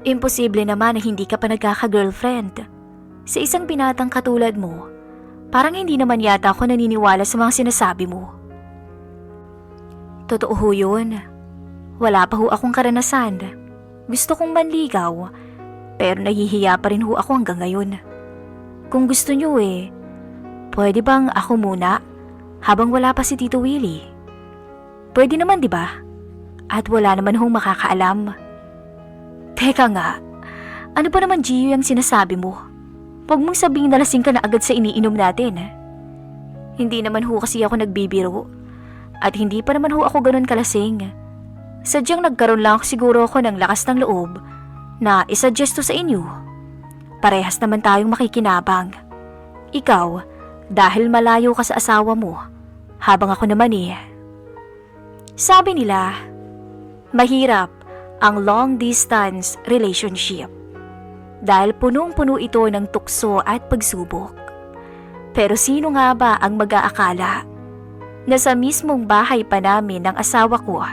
Imposible naman na hindi ka pa nagkaka-girlfriend. Sa isang binatang katulad mo, parang hindi naman yata ako naniniwala sa mga sinasabi mo. Totoo ho yun. Wala pa ho akong karanasan. Gusto kong manligaw, pero nahihiya pa rin ho ako hanggang ngayon. Kung gusto nyo pwede bang ako muna habang wala pa si Tito Willie? Pwede naman, di ba? At wala naman hong makakaalam. Teka nga, ano ba naman Gio yung sinasabi mo? Huwag mong sabihin na lasing ka na agad sa iniinom natin. Hindi naman ho kasi ako nagbibiro. At hindi pa naman ho ako ganun kalasing. Sadyang nagkaroon lang siguro ako ng lakas ng loob na isuggest to sa inyo. Parehas naman tayong makikinabang. Ikaw, dahil malayo ka sa asawa mo, habang ako naman Sabi nila, mahirap ang long distance relationship dahil punong-puno ito ng tukso at pagsubok. Pero sino nga ba ang mag-aakala na sa mismong bahay pa namin ng asawa ko,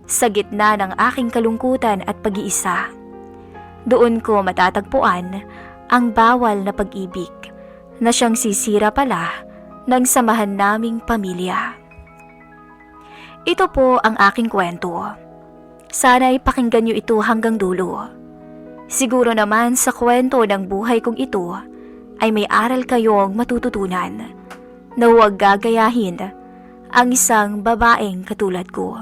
sa gitna ng aking kalungkutan at pag-iisa, doon ko matatagpuan ang bawal na pag-ibig na siyang sisira pala ng samahan naming pamilya. Ito po ang aking kwento. Sana'y pakinggan niyo ito hanggang dulo. Siguro naman sa kwento ng buhay kong ito ay may aral kayong matututunan na huwag gagayahin ang isang babaeng katulad ko.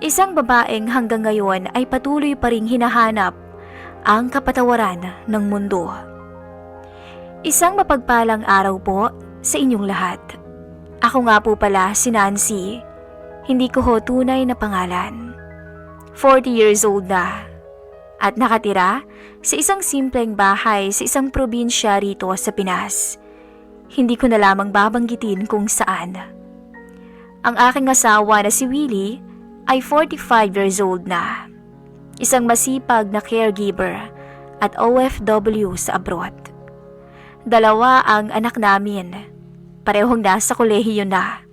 Isang babaeng hanggang ngayon ay patuloy pa ring hinahanap ang kapatawaran ng mundo. Isang mapagpalang araw po sa inyong lahat. Ako nga po pala si Nancy. Hindi ko ho tunay na pangalan. 40 years old na. At nakatira sa isang simpleng bahay sa isang probinsya rito sa Pinas. Hindi ko na lamang babanggitin kung saan. Ang aking asawa na si Willie ay 45 years old na. Isang masipag na caregiver at OFW sa abroad. 2 ang anak namin. Parehong nasa kolehiyo na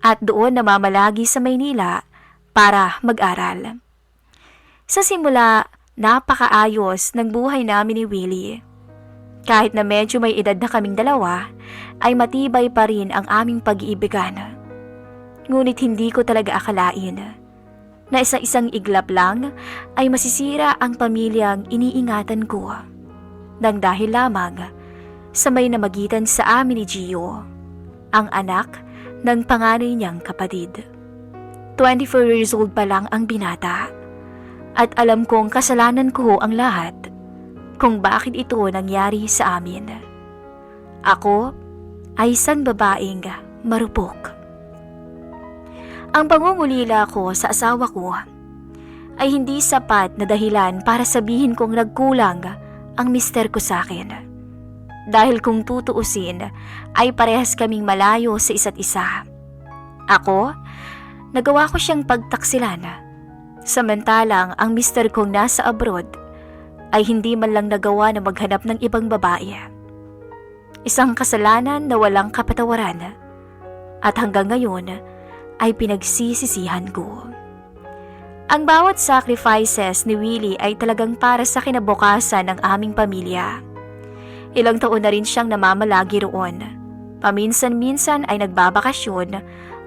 at doon namamalagi sa Maynila para mag-aral. Sa simula, napakaayos ng buhay namin ni Willie. Kahit na medyo may edad na kaming 2, ay matibay pa rin ang aming pag-iibigan. Ngunit hindi ko talaga akalain na isa-isang iglap lang ay masisira ang pamilyang iniingatan ko. Nang dahil lamang sa may namagitan sa amin ni Gio, ang anak ng panganay niyang kapatid. 24 years old pa lang ang binata. At alam kong kasalanan ko ang lahat kung bakit ito nangyari sa amin. Ako ay isang babaeng marupok. Ang pangungulila ko sa asawa ko ay hindi sapat na dahilan para sabihin kong nagkulang ang mister ko sa akin. Dahil kung tutuusin ay parehas kaming malayo sa isa't isa. Ako, nagawa ko siyang pagtaksilan. Samantalang ang mister kong nasa abroad ay hindi man lang nagawa na maghanap ng ibang babae. Isang kasalanan na walang kapatawaran at hanggang ngayon ay pinagsisisihan ko. Ang bawat sacrifices ni Willie ay talagang para sa kinabukasan ng aming pamilya. Ilang taon na rin siyang namamalagi roon. Paminsan-minsan ay nagbabakasyon,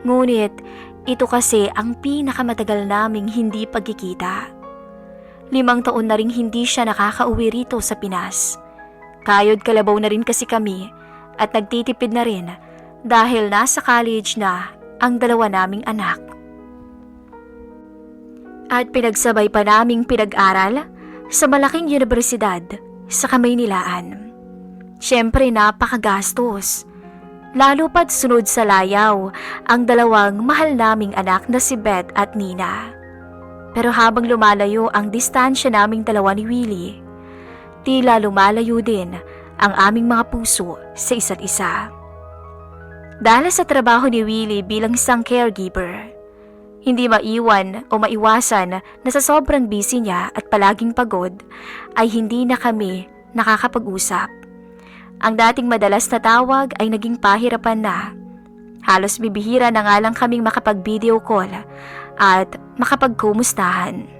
ngunit ito kasi ang pinakamatagal naming hindi pagkikita. 5 taon na rin hindi siya nakakauwi rito sa Pinas. Kayod kalabaw na rin kasi kami at nagtitipid na rin dahil nasa college na ang 2 naming anak. At pinagsabay pa naming pinag-aral sa malaking universidad sa Kamaynilaan. Siyempre napakagastos. Lalo pat sunod sa layaw ang 2 mahal naming anak na si Beth at Nina. Pero habang lumalayo ang distansya naming 2 ni Willie, tila lumalayo din ang aming mga puso sa isa't isa. Dahil sa trabaho ni Willie bilang isang caregiver, hindi maiwan o maiwasan na sa sobrang busy niya at palaging pagod ay hindi na kami nakakapag-usap. Ang dating madalas na tawag ay naging pahirapan na. Halos bibihira na nga lang kaming makapag-video call at makapagkumustahan.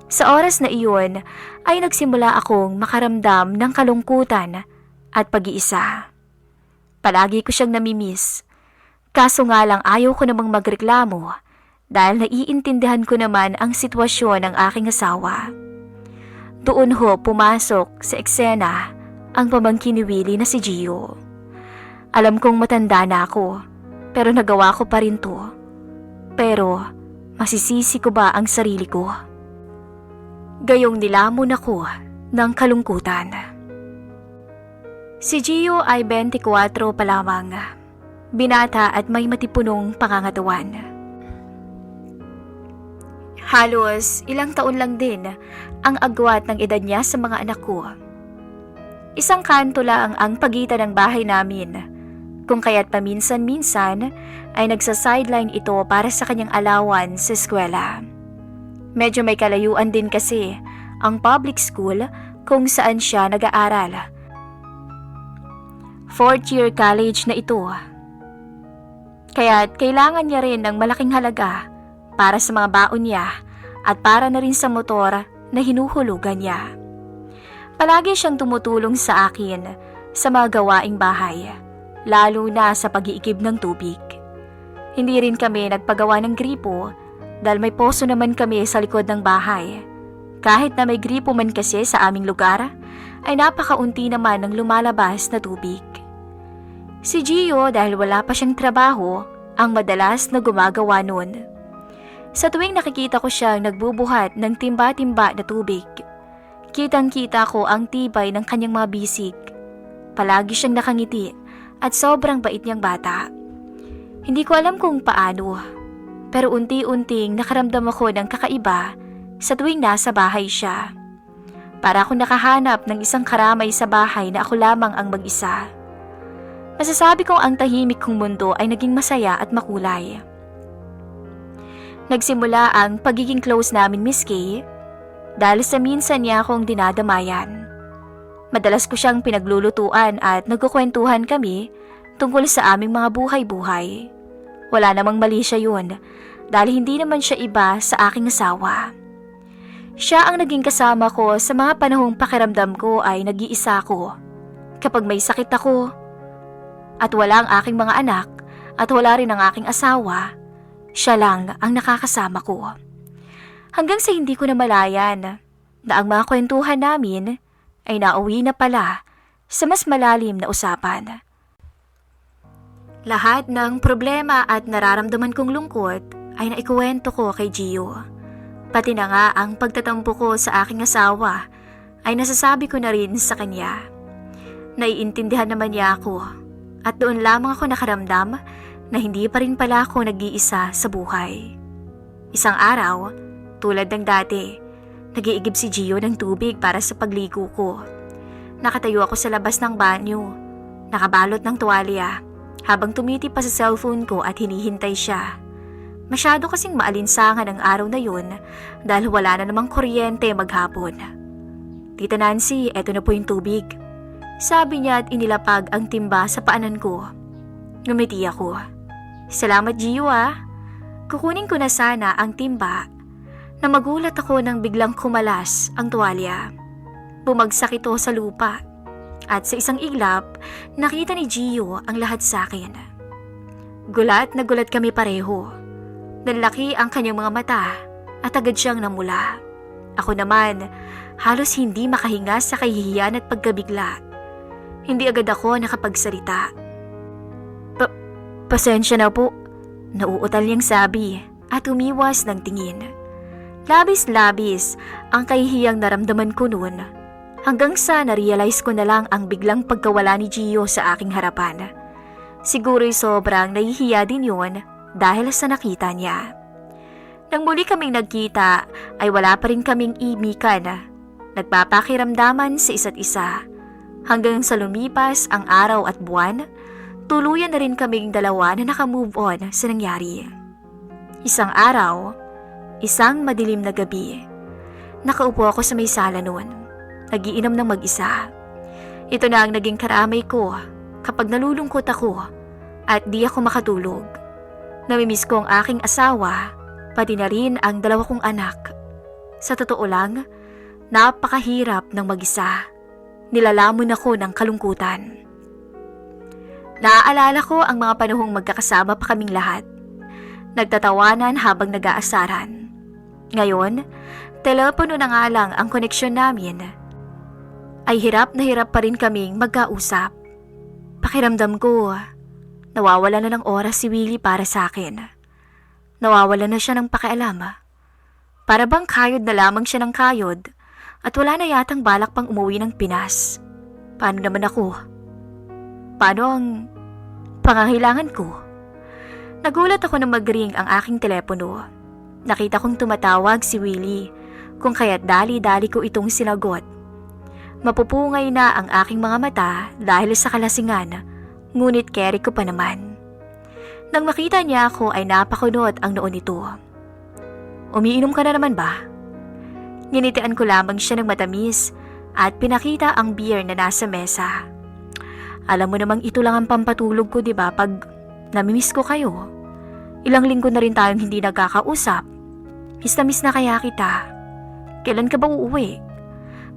Sa oras na iyon ay nagsimula akong makaramdam ng kalungkutan at pag-iisa. Palagi ko siyang namimiss. Kaso nga lang ayaw ko namang magreklamo dahil naiintindihan ko naman ang sitwasyon ng aking asawa. Doon ho pumasok sa eksena ang pamangkin ni Willie na si Gio. Alam kong matanda na ako, pero nagawa ko pa rin to. Pero masisisi ko ba ang sarili ko? Gayong nilamon ako ng kalungkutan. Si Gio ay 24 pa lamang, binata at may matipunong pangangatawan. Halos ilang taon lang din ang agwat ng edad niya sa mga anak ko. Isang kanto lang ang pagitan ng bahay namin, kung kaya't paminsan-minsan ay nagsa-sideline ito para sa kanyang allowance sa eskwela. Medyo may kalayuan din kasi ang public school kung saan siya nag-aaral. 4th year college na ito. Kaya't kailangan niya rin ng malaking halaga para sa mga baon niya at para na rin sa motor na hinuhulugan niya. Palagi siyang tumutulong sa akin sa mga gawaing bahay, lalo na sa pag-iigib ng tubig. Hindi rin kami nagpagawa ng gripo dahil may poso naman kami sa likod ng bahay. Kahit na may gripo man kasi sa aming lugar, ay napakaunti naman ng lumalabas na tubig. Si Gio, dahil wala pa siyang trabaho, ang madalas na gumagawa nun. Sa tuwing nakikita ko siyang nagbubuhat ng timba-timba na tubig, kitang-kita ko ang tibay ng kanyang mga bisig. Palagi siyang nakangiti at sobrang bait niyang bata. Hindi ko alam kung paano, pero unti-unting nakaramdam ako ng kakaiba sa tuwing nasa bahay siya. Para akong nakahanap ng isang karamay sa bahay na ako lamang ang mag-isa. Masasabi kong ang tahimik kong mundo ay naging masaya at makulay. Nagsimula ang pagiging close namin, Miss Kay, dahil sa minsan niya akong dinadamayan. Madalas ko siyang pinaglulutuan at nagkukwentuhan kami tungkol sa aming mga buhay-buhay. Wala namang mali siya yun dahil hindi naman siya iba sa aking asawa. Siya ang naging kasama ko sa mga panahong pakiramdam ko ay nag-iisa ko. Kapag may sakit ako at wala ang aking mga anak at wala rin ang aking asawa, siya lang ang nakakasama ko. Hanggang sa hindi ko namalayan na ang mga kwentuhan namin ay nauwi na pala sa mas malalim na usapan. Lahat ng problema at nararamdaman kong lungkot ay naikuwento ko kay Gio. Pati na nga ang pagtatampo ko sa aking asawa ay nasasabi ko na rin sa kanya. Naiintindihan naman niya ako at doon lamang ako nakaramdam na hindi pa rin pala ako nag-iisa sa buhay. Isang araw, tulad ng dati, nag-iigib si Gio ng tubig para sa pagligo ko. Nakatayo ako sa labas ng banyo, nakabalot ng tuwalya, habang tumiti pa sa cellphone ko at hinihintay siya. Masyado kasing maalinsangan ang araw na yun dahil wala na namang kuryente maghapon. Tita Nancy, eto na po yung tubig. Sabi niya at inilapag ang timba sa paanan ko. Ngumiti ako. Salamat Gio ah. Kukunin ko na sana ang timba na magulat ako nang biglang kumalas ang tuwalya. Bumagsak ito sa lupa. At sa isang iglap, nakita ni Gio ang lahat sa akin. Gulat na gulat kami pareho. Nanlaki ang kanyang mga mata at agad siyang namula. Ako naman, halos hindi makahinga sa kahihiyan at pagkabigla. Hindi agad ako nakapagsalita. Pasensya na po, nauutal niyang sabi at umiwas ng tingin. Labis-labis ang kahihiyang naramdaman ko noon. Hanggang sa na-realize ko na lang ang biglang pagkawala ni Gio sa aking harapan. Siguro'y sobrang nahihiya din yun dahil sa nakita niya. Nang muli kaming nagkita ay wala pa rin kaming imikan. Nagpapakiramdaman sa isa't isa. Hanggang sa lumipas ang araw at buwan, tuluyan na rin kaming dalawa na nakamove on sa nangyari. Isang araw, isang madilim na gabi, nakaupo ako sa may sala noon. Nagiinom ng mag-isa. Ito na ang naging karamay ko kapag nalulungkot ako at di ako makatulog. Namimiss ko ang aking asawa, pati na rin ang 2 kong anak. Sa totoo lang, napakahirap ng mag-isa. Nilalamon ako ng kalungkutan. Naaalala ko ang mga panahong magkakasama pa kaming lahat. Nagtatawanan habang nag-aasaran. Ngayon, telepono na nga lang ang koneksyon namin. Ay hirap na hirap pa rin kaming magkausap. Pakiramdam ko, nawawala na ng oras si Willie para sa akin. Nawawala na siya ng pakialam. Para bang kayod na lamang siya ng kayod at wala na yatang balak pang umuwi ng Pinas. Paano naman ako? Paano ang pangangailangan ko? Nagulat ako nang mag-ring ang aking telepono. Nakita kong tumatawag si Willie, kung kaya't dali-dali ko itong sinagot. Mapupungay na ang aking mga mata dahil sa kalasingan, ngunit carry ko pa naman. Nang makita niya ako ay napakunot ang noon nito. Umiinom ka na naman ba? Nginitian ko lamang siya ng matamis at pinakita ang beer na nasa mesa. Alam mo namang ito lang ang pampatulog ko, di ba, pag namimiss ko kayo. Ilang linggo na rin tayong hindi nagkakausap. Miss na miss na kaya kita. Kailan ka ba uuwi?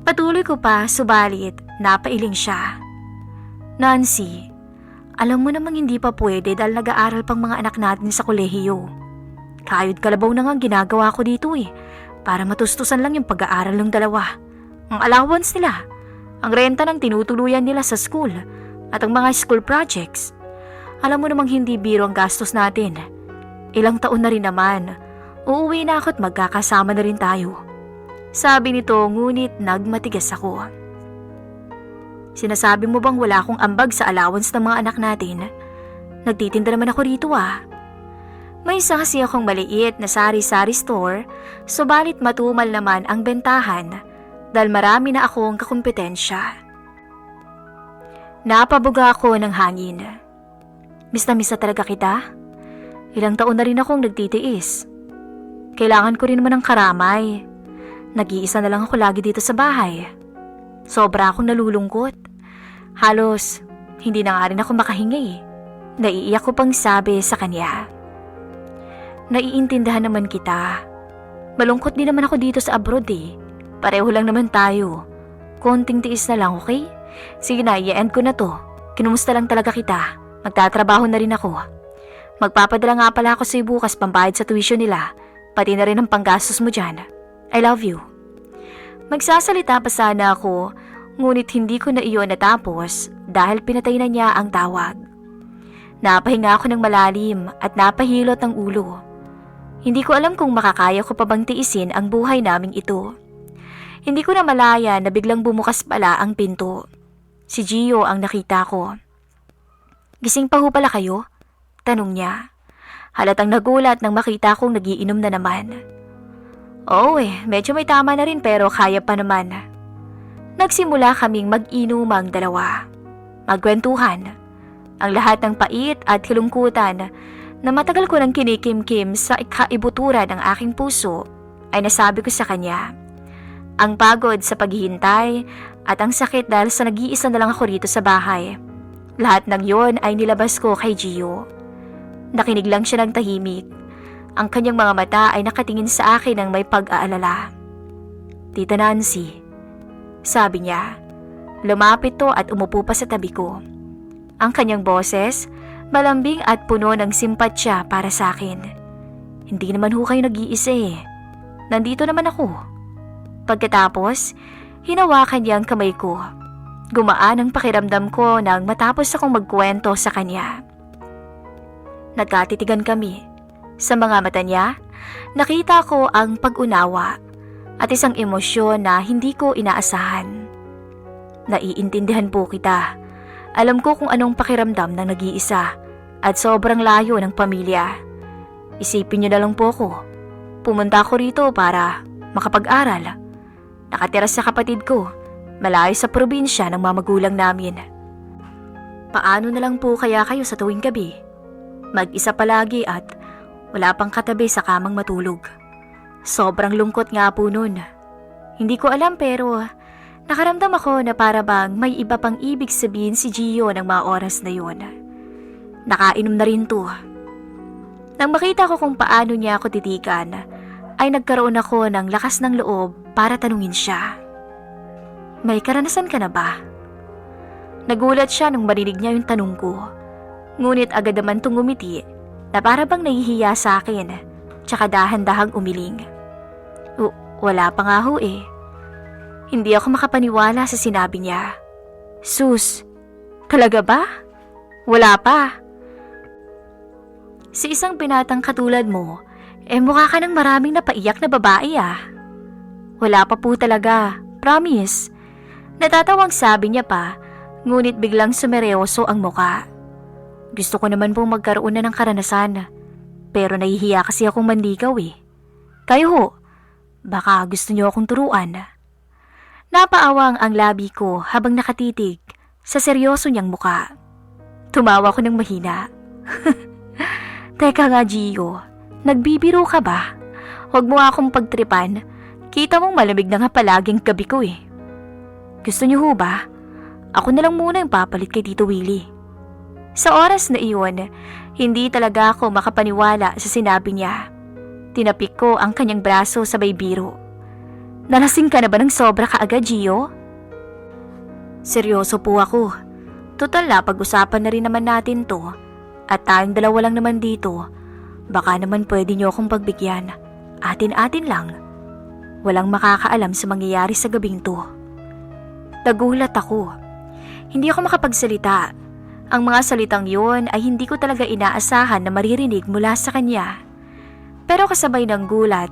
Patuloy ko pa, subalit napailing siya. Nancy, alam mo namang hindi pa pwede dahil nag-aaral pang mga anak natin sa kolehiyo. Kayod kalabaw na nga ginagawa ko dito para matustusan lang yung pag-aaral ng dalawa. Ang allowance nila, ang renta ng tinutuluyan nila sa school, at ang mga school projects. Alam mo namang hindi biro ang gastos natin. Ilang taon na rin naman, uuwi na ako at magkakasama na rin tayo. Sabi nito, ngunit nagmatigas ako. Sinasabi mo bang wala akong ambag sa allowance ng mga anak natin? Nagtitinda naman ako rito May isa kasi akong maliit na sari-sari store, subalit matumal naman ang bentahan dahil marami na akong kakumpetensya. Napabuga ako ng hangin. Miss na talaga kita. Ilang taon na rin akong nagtitiis. Kailangan ko rin naman ng karamay. Nag-iisa na lang ako lagi dito sa bahay. Sobra akong nalulungkot. Halos hindi na nga rin ako makahingi. Naiiyak ko pang sabi sa kanya. Naiintindihan naman kita. Malungkot din naman ako dito sa abroad Pareho lang naman tayo. Konting tiis na lang, okay? Sige na, i-end ko na to. Kinumusta lang talaga kita. Magtatrabaho na rin ako. Magpapadala nga pala ako sa bukas pambayad sa tuition nila. Pati na rin ang panggastos mo dyan. I love you. Magsasalita pa sana ako, ngunit hindi ko na iyon natapos dahil pinatay na niya ang tawag. Napahinga ako ng malalim at napahilot ang ulo. Hindi ko alam kung makakaya ko pa bang tiisin ang buhay naming ito. Hindi ko na malaya na biglang bumukas pala ang pinto. Si Gio ang nakita ko. Gising pa ho pala kayo? Tanong niya. Halatang nagulat nang makita kong nagiinom na naman. Oo medyo may tama na rin pero kaya pa naman. Nagsimula kaming mag-inumang dalawa. Magkwentuhan. Ang lahat ng pait at kalungkutan na matagal ko nang kinikimkim sa ikaibuturan ng aking puso ay nasabi ko sa kanya. Ang pagod sa paghihintay at ang sakit dahil sa nag-iisa na lang ako rito sa bahay. Lahat ng yon ay nilabas ko kay Gio. Nakinig lang siya ng tahimik. Ang kanyang mga mata ay nakatingin sa akin ng may pag-aalala. Tita Nancy, sabi niya. Lumapit to at umupo pa sa tabi ko. Ang kanyang boses, malambing at puno ng simpatsya para sa akin. Hindi naman ho kayo nag-iisa Nandito naman ako. Pagkatapos, hinawakan niya ang kamay ko. Gumaan ang pakiramdam ko nang matapos akong magkwento sa kanya. Nagkatitigan kami. Sa mga mata niya, nakita ko ang pag-unawa at isang emosyon na hindi ko inaasahan. Naiintindihan po kita. Alam ko kung anong pakiramdam ng nag-iisa at sobrang layo ng pamilya. Isipin niyo na lang po ko. Pumunta ako rito para makapag-aral. Nakatira sa kapatid ko, malayo sa probinsya ng mga magulang namin. Paano na lang po kaya kayo sa tuwing gabi? Mag-isa palagi at wala pang katabi sa kamang matulog. Sobrang lungkot nga po nun. Hindi ko alam pero nakaramdam ako na para bang may iba pang ibig sabihin si Gio ng mga oras na yun. Nakainom na rin to. Nang makita ko kung paano niya ako titikan, ay nagkaroon ako ng lakas ng loob para tanungin siya. May karanasan ka na ba? Nagulat siya nung marinig niya yung tanong ko. Ngunit agad naman tungumiti na para bang nahihiya sa akin, tsaka dahan-dahang umiling. Wala pa nga ho eh. Hindi ako makapaniwala sa sinabi niya. Sus, talaga ba? Wala pa. Si isang binatang katulad mo, mukha ka ng maraming napaiyak na babae ah. Wala pa po talaga, promise. Natatawang sabi niya pa, ngunit biglang sumeryoso ang muka. Gusto ko naman pong magkaroon na ng karanasan, pero nahihiya kasi akong manligaw eh. Kayo ho, baka gusto niyo akong turuan. Napaawang ang labi ko habang nakatitig sa seryoso niyang muka. Tumawa ko ng mahina. Teka nga Gio, nagbibiro ka ba? Huwag mo akong pagtripan, kita mong malamig na nga palaging gabi ko eh. Gusto niyo ho ba? Ako na lang muna yung papalit kay Tito Willie. Sa oras na iyon, hindi talaga ako makapaniwala sa sinabi niya. Tinapik ko ang kanyang braso sabay biro. Nalasing ka na ba ng sobra kaagad, Gio? Seryoso po ako. Total na pag-usapan na rin naman natin to. At tayong dalawa lang naman dito. Baka naman pwede niyo akong pagbigyan. Atin-atin lang. Walang makakaalam sa mangyayari sa gabing to. Nagulat ako. Hindi ako makapagsalita. Ang mga salitang yun ay hindi ko talaga inaasahan na maririnig mula sa kanya. Pero kasabay ng gulat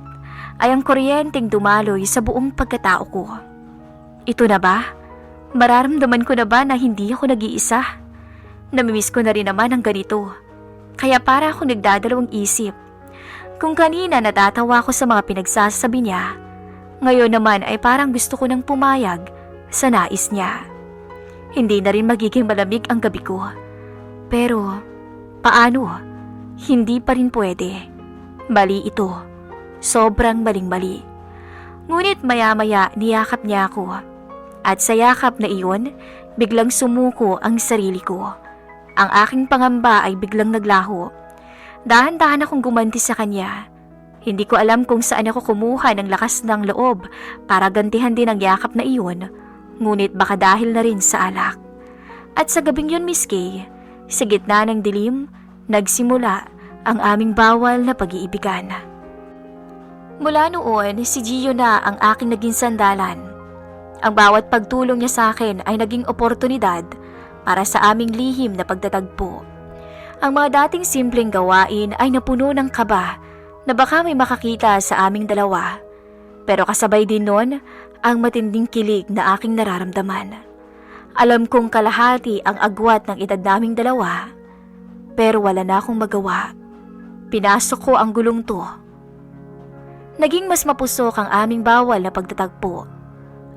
ay ang kuryenteng dumaloy sa buong pagkatao ko. Ito na ba? Mararamdaman ko na ba na hindi ako nag-iisa? Namimiss ko na rin naman ang ganito. Kaya para ako nagdadalawang isip. Kung kanina natatawa ko sa mga pinagsasabi niya, ngayon naman ay parang gusto ko nang pumayag sa nais niya. Hindi na rin magiging malamig ang gabi ko. Pero, paano? Hindi pa rin pwede. Mali ito. Sobrang maling-mali. Ngunit maya-maya niyakap niya ako. At sa yakap na iyon, biglang sumuko ang sarili ko. Ang aking pangamba ay biglang naglaho. Dahan-dahan akong gumanti sa kanya. Hindi ko alam kung saan ako kumuha ng lakas ng loob para gantihan din ang yakap na iyon. Ngunit baka dahil na rin sa alak. At sa gabing yun, Miss Kay, sa gitna ng dilim, nagsimula ang aming bawal na pag-iibigan. Mula noon, si Gio na ang aking naging sandalan. Ang bawat pagtulong niya sa akin ay naging oportunidad para sa aming lihim na pagtatagpo. Ang mga dating simpleng gawain ay napuno ng kaba na baka may makakita sa aming dalawa. Pero kasabay din nun ang matinding kilig na aking nararamdaman. Alam kong kalahati ang agwat ng edad naming dalawa, pero wala na akong magawa. Pinasok ko ang gulong to. Naging mas mapusok ang aming bawal na pagtatagpo.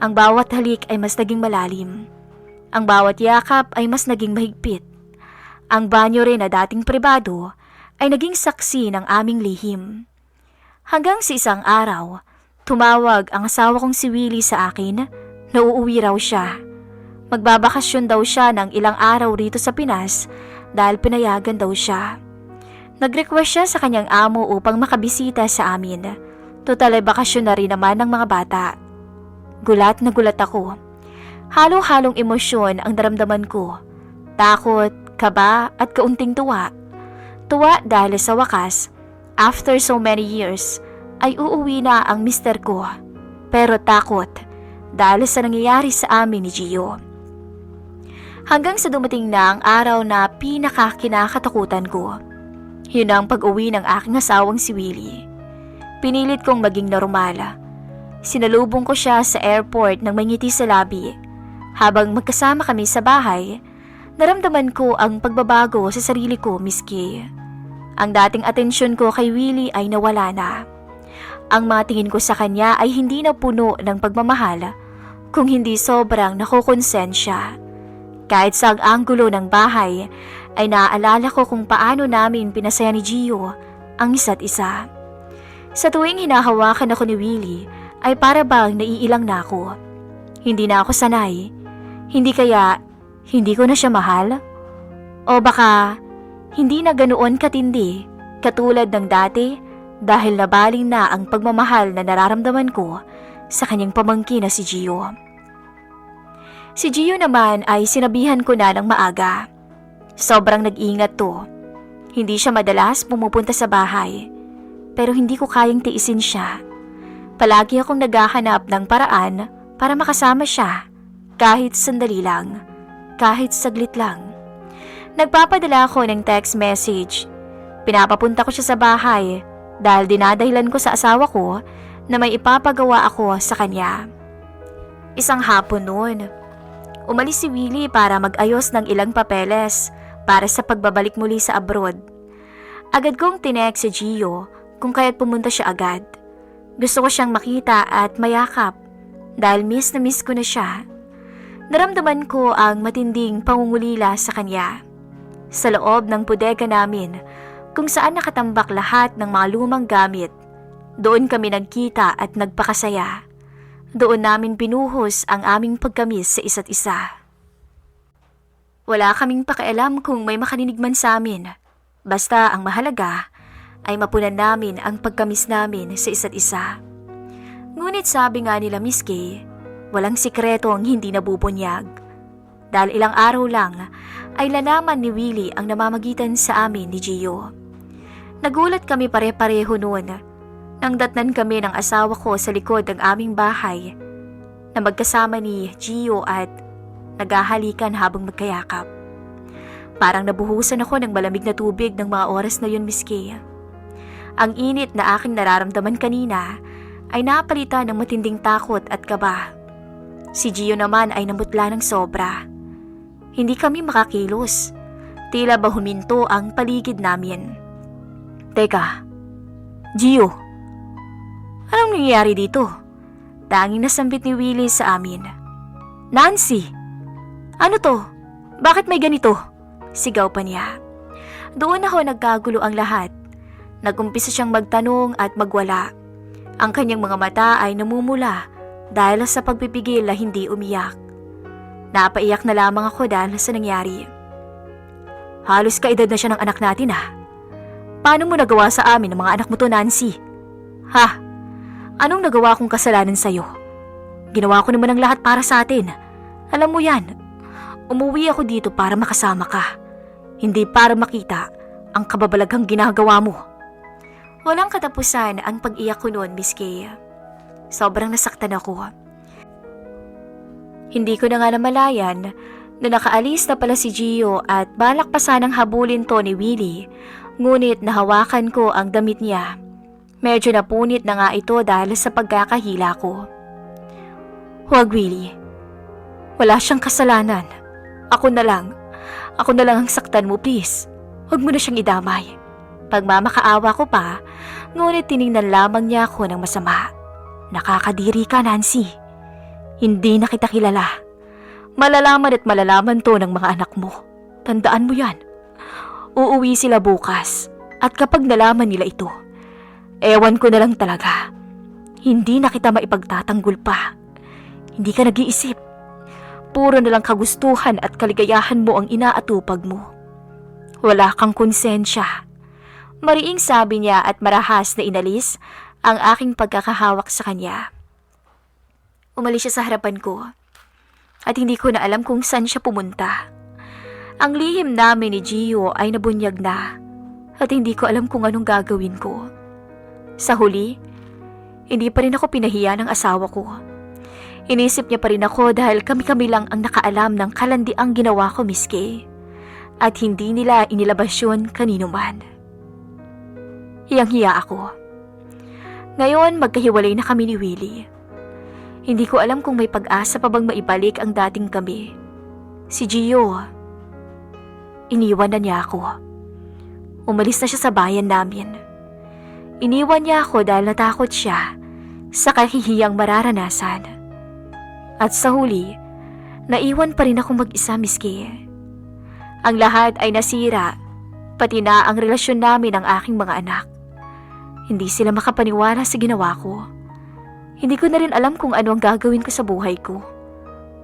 Ang bawat halik ay mas naging malalim. Ang bawat yakap ay mas naging mahigpit. Ang banyo rin na dating pribado ay naging saksi ng aming lihim. Hanggang sa isang araw, tumawag ang asawa kong si Willie sa akin na uuwi raw siya. Magbabakasyon daw siya ng ilang araw rito sa Pinas dahil pinayagan daw siya. Nag-request siya sa kanyang amo upang makabisita sa amin. Total ay bakasyon na rin naman ng mga bata. Gulat na gulat ako. Halo-halong emosyon ang naramdaman ko. Takot, kaba at kaunting tuwa. Tuwa dahil sa wakas, after so many years, ay uuwi na ang mister ko. Pero takot dahil sa nangyayari sa amin ni Gio. Hanggang sa dumating na ang araw na pinakakinakatakutan ko. Yun ang pag-uwi ng aking asawang si Willie. Pinilit kong maging normal. Sinalubong ko siya sa airport nang may ngiti sa labi. Habang magkasama kami sa bahay, naramdaman ko ang pagbabago sa sarili ko, Miss Kay. Ang dating atensyon ko kay Willie ay nawala na. Ang mga tingin ko sa kanya ay hindi na puno ng pagmamahal, kung hindi sobrang nakokonsensya. Kahit sa anggulo ng bahay, ay naaalala ko kung paano namin pinasaya ni Gio ang isa't isa. Sa tuwing hinahawakan ako ni Willie, ay para bang naiilang na ako. Hindi na ako sanay. Hindi kaya, hindi ko na siya mahal? O baka, hindi na ganoon katindi, katulad ng dati dahil nabaling na ang pagmamahal na nararamdaman ko sa kanyang pamangkin na si Gio. Si Gio naman ay sinabihan ko na ng maaga. Sobrang nag-iingat to. Hindi siya madalas pumupunta sa bahay, pero hindi ko kayang tiisin siya. Palagi akong naghahanap ng paraan para makasama siya, kahit sandali lang, kahit saglit lang. Nagpapadala ako ng text message. Pinapapunta ko siya sa bahay dahil dinadahilan ko sa asawa ko na may ipapagawa ako sa kanya. Isang hapon noon, umalis si Willie para mag-ayos ng ilang papeles para sa pagbabalik muli sa abroad. Agad kong tinext si Gio kung kaya't pumunta siya agad. Gusto ko siyang makita at mayakap dahil miss na miss ko na siya. Naramdaman ko ang matinding pangungulila sa kanya. Sa loob ng bodega namin, kung saan nakatambak lahat ng mga lumang gamit, doon kami nagkita at nagpakasaya. Doon namin binuhos ang aming pagkamis sa isa't isa. Wala kaming pakialam kung may makaninig man sa amin. Basta ang mahalaga ay mapunan namin ang pagkamis namin sa isa't isa. Ngunit sabi nga nila Miss Kay, walang sikreto ang hindi nabubunyag. Dahil ilang araw lang ay lalaman ni Willie ang namamagitan sa amin ni Gio. Nagulat kami pare-pareho noon nang datnan kami ng asawa ko sa likod ng aming bahay na magkasama ni Gio at naghahalikan habang magkayakap. Parang nabuhusan ako ng malamig na tubig ng mga oras na yun, Miss Kay. Ang init na aking nararamdaman kanina ay napalitan ng matinding takot at kaba. Si Gio naman ay namutla ng sobra. Hindi kami makakilos. Tila ba huminto ang paligid namin. Teka, Gio, anong nangyayari dito? Tanging nasambit ni Willie sa amin. Nancy! Ano to? Bakit may ganito? Sigaw pa niya. Doon ako nagkagulo ang lahat. Nagumpisa siyang magtanong at magwala. Ang kanyang mga mata ay namumula dahil sa pagpipigil na hindi umiyak. Napaiyak na lamang ako dahil sa nangyari. Halos kaedad na siya ng anak natin ah. Paano mo nagawa sa amin ang mga anak mo to, Nancy? Ha? Anong nagawa kong kasalanan sa'yo? Ginawa ko naman ang lahat para sa atin. Alam mo yan. Umuwi ako dito para makasama ka. Hindi para makita ang kababalaghang ginagawa mo. Walang katapusan ang pag-iyak ko noon, Miss Kay. Sobrang nasaktan ako. Hindi ko na nga namalayan na nakaalis na pala si Gio at balak pa sanang habulin to ni Willie, ngunit nahawakan ko ang damit niya. Medyo napunit na nga ito dahil sa pagkakahila ko. Huwag, Willie. Wala siyang kasalanan. Ako na lang ang saktan mo, please. Huwag mo na siyang idamay. Pagmamakaawa ko pa, ngunit tiningnan lamang niya ako ng masama. Nakakadiri ka, Nancy. Hindi na kita kilala. Malalaman at malalaman to ng mga anak mo. Tandaan mo yan. Uuwi sila bukas at kapag nalaman nila ito, ewan ko na lang talaga. Hindi na kita maipagtatanggol pa. Hindi ka nag-iisip. Puro na lang kagustuhan at kaligayahan mo ang inaatupag mo. Wala kang konsensya. Mariing sabi niya at marahas na inalis ang aking pagkakahawak sa kanya. Umalis siya sa harapan ko at hindi ko na alam kung saan siya pumunta. Ang lihim namin ni Gio ay nabunyag na at hindi ko alam kung anong gagawin ko. Sa huli, hindi pa rin ako pinahiya ng asawa ko. Inisip niya pa rin ako dahil kami-kami lang ang nakaalam ng kalandiang ginawa ko, Miss Kay. At hindi nila inilabas yun kanino man. Hiyang-hiya ako. Ngayon, magkahiwalay na kami ni Willie. Hindi ko alam kung may pag-asa pa bang maibalik ang dating kami. Si Gio, iniwan na niya ako. Umalis na siya sa bayan namin. Iniwan niya ako dahil natakot siya sa kahihiyang mararanasan. At sa huli, naiwan pa rin ako mag-isa, Miss Kay. Ang lahat ay nasira, pati na ang relasyon namin ng aking mga anak. Hindi sila makapaniwala sa ginawa ko. Hindi ko na rin alam kung ano ang gagawin ko sa buhay ko.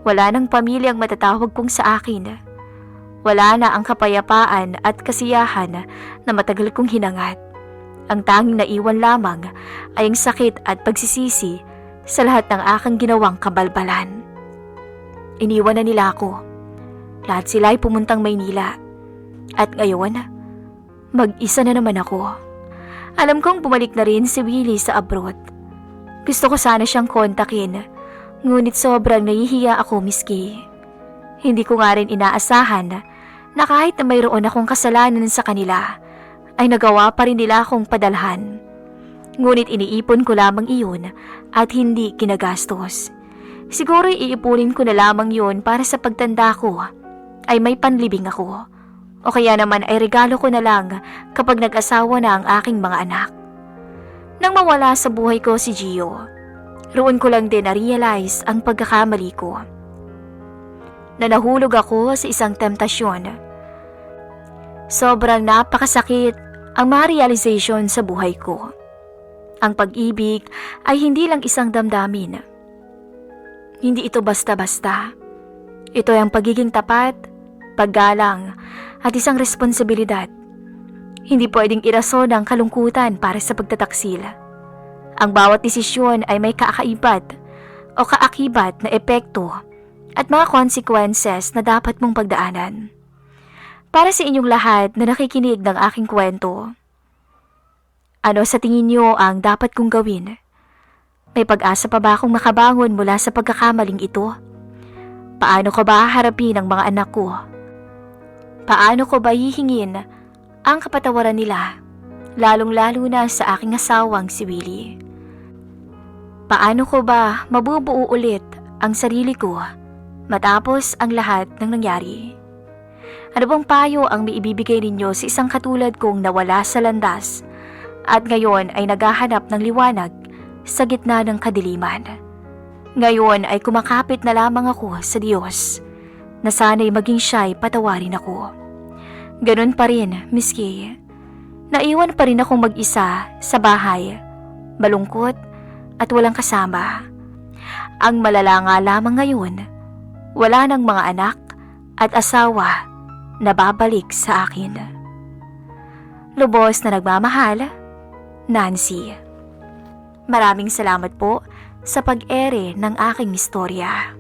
Wala nang pamilyang matatawag kong sa akin. Wala na ang kapayapaan at kasiyahan na matagal kong hinangad. Ang tanging naiwan lamang ay ang sakit at pagsisisi sa lahat ng aking ginawang kabalbalan. Iniwan na nila ako. Lahat sila ay pumuntang Maynila. At ngayon, mag-isa na naman ako. Alam kong bumalik na rin si Willie sa abroad. Gusto ko sana siyang kontakin, ngunit sobrang nahihiya ako, Miss Kay. Hindi ko nga rin inaasahan na kahit na mayroon akong kasalanan sa kanila, ay nagawa pa rin nila akong padalhan. Ngunit iniipon ko lamang iyon at hindi ginagastos. Siguro iipunin ko na lamang yun para sa pagtanda ko ay may panlibing ako. O kaya naman ay regalo ko na lang kapag nag-asawa na ang aking mga anak. Nang mawala sa buhay ko si Gio, roon ko lang din na-realize ang pagkakamali ko. Na nahulog ako sa isang temptasyon. Sobrang napakasakit ang ma-realization sa buhay ko. Ang pag-ibig ay hindi lang isang damdamin. Hindi ito basta-basta. Ito ay ang pagiging tapat, paggalang, at isang responsibilidad. Hindi pwedeng irason ang kalungkutan para sa pagtataksil. Ang bawat desisyon ay may kaakaibat o kaakibat na epekto at mga consequences na dapat mong pagdaanan. Para sa inyong lahat na nakikinig ng aking kwento, ano sa tingin niyo ang dapat kong gawin? May pag-asa pa ba akong makabangon mula sa pagkakamaling ito? Paano ko ba harapin ang mga anak ko? Paano ko ba hihingin ang kapatawaran nila, lalong-lalo na sa aking asawang si Willie? Paano ko ba mabubuo ulit ang sarili ko matapos ang lahat ng nangyari? Ano bang payo ang maibibigay ninyo sa isang katulad kong nawala sa landas at ngayon ay naghahanap ng liwanag sa gitna ng kadiliman? Ngayon ay kumakapit na lamang ako sa Diyos na sana'y maging siya'y patawarin ako. Ganun pa rin, Miss Kay. Naiwan pa rin akong mag-isa sa bahay, malungkot at walang kasama. Ang malala nga lamang ngayon, wala nang mga anak at asawa na babalik sa akin. Lubos na nagmamahal, Nancy. Maraming salamat po sa pag-ere ng aking istorya.